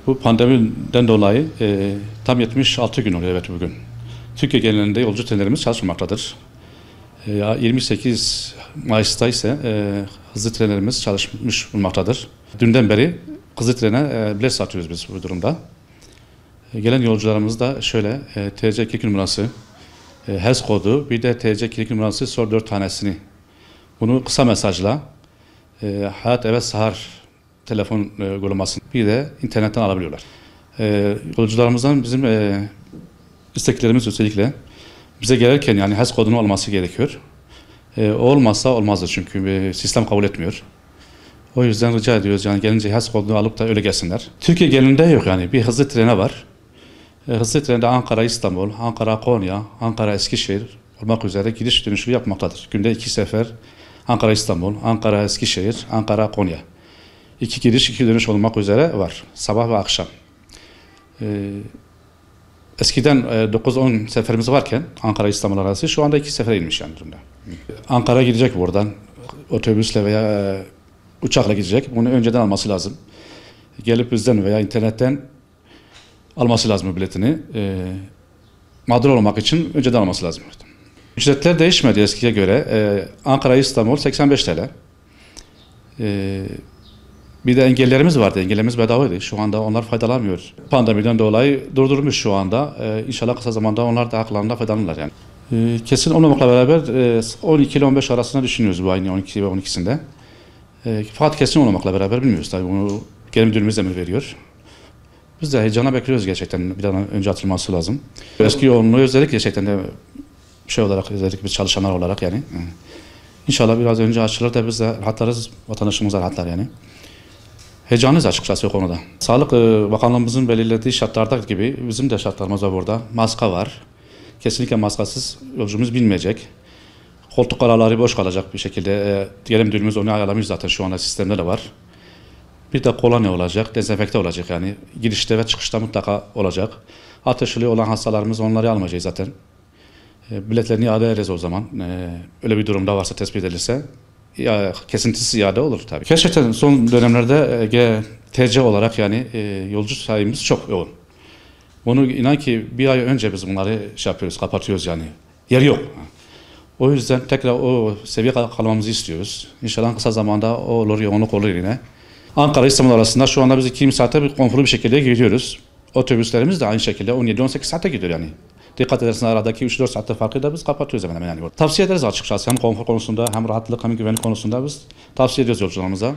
Bu pandemiden dolayı tam 76 gün oluyor evet bugün. Türkiye genelinde yolcu trenlerimiz çalışmamaktadır. 28 Mayıs'ta ise hızlı trenlerimiz çalışmış bulunmaktadır. Dünden beri hızlı trene bilet satıyoruz biz bu durumda. Gelen yolcularımız da şöyle TC kimlik numarası, HES kodu, bir de TC kimlik numarası soru 4 tanesini. Bunu kısa mesajla Hayat Evet Sahar telefon uygulamasını bir de internetten alabiliyorlar. Yolcularımızdan bizim isteklerimiz özellikle bize gelirken yani HES kodunun olması gerekiyor. O olmazsa olmazdı çünkü sistem kabul etmiyor. O yüzden rica ediyoruz yani gelince HES kodunu alıp da öyle gelsinler. Türkiye genelinde yok yani bir hızlı trene var. Hızlı trende Ankara İstanbul, Ankara Konya, Ankara Eskişehir olmak üzere gidiş dönüşü yapmaktadır. Günde 2 sefer Ankara İstanbul, Ankara Eskişehir, Ankara Konya. 2 gidiş 2 dönüş olmak üzere var. Sabah ve akşam. Eskiden 9-10 seferimiz varken Ankara İstanbul arası şu anda 2 sefere inmiş yani durumda. Ankara gidecek buradan otobüsle veya uçakla gidecek. Bunu önceden alması lazım. Gelip bizden veya internetten alması lazım biletini. Mağdur olmak için önceden alması lazım. Ücretler değişmedi eskiye göre. Ankara İstanbul 85 TL. Bir de engellerimiz vardı. Engellerimiz bedavaydı. Şu anda onlar faydalanmıyor. Pandemiden dolayı durdurmuş şu anda. İnşallah kısa zamanda onlar da haklarında faydalanırlar yani. Kesin olmamakla beraber 12 ile 15 arasında düşünüyoruz bu ayın 12 ve 12'sinde. Fakat kesin olmamakla beraber bilmiyoruz. Tabii bunu genel müdürümüz emir veriyor. Biz de heyecana bekliyoruz gerçekten. Bir an önce atılması lazım. Eski yoğunluğu özellikle gerçekten de şey olarak özellikle biz çalışanlar olarak yani. İnşallah biraz önce açılır da biz de rahatlarız. Vatandaşımız da rahatlar yani. Heyecanlıyız açıkçası o konuda. Sağlık Bakanlığımızın belirlediği şartlarda gibi bizim de şartlarımız var burada. Maska var. Kesinlikle maskasız yolcumuz binmeyecek. Koltuk araları boş kalacak bir şekilde. Diğer müdürümüz onu ayarlamış zaten şu anda sistemde de var. Bir de kolonya olacak, dezenfekte olacak yani. Girişte ve çıkışta mutlaka olacak. Ateşli olan hastalarımız onları almayacağız zaten. Biletlerini iade ederiz o zaman. Öyle bir durumda varsa tespit edilirse. Ya, kesintisiz iade olur tabii. Gerçekten son dönemlerde TC olarak yani yolcu sayımız çok yoğun. Bunu inan ki bir ay önce biz bunları şey yapıyoruz, kapatıyoruz yani. Yer yok. O yüzden tekrar o seviye kalmamızı istiyoruz. İnşallah kısa zamanda o olur, yoğunluk olur yine. Ankara İstanbul arasında şu anda biz 2 saate bir konforlu bir şekilde gidiyoruz. Otobüslerimiz de aynı şekilde 17-18 saate gidiyor yani. Dikkat ederseniz aradaki 3-4 saatte farkı da biz kapatıyoruz hemen yani. Tavsiye ederiz açıkçası hem konfor konusunda hem rahatlık hem güvenlik konusunda biz tavsiye ediyoruz yolcularımıza.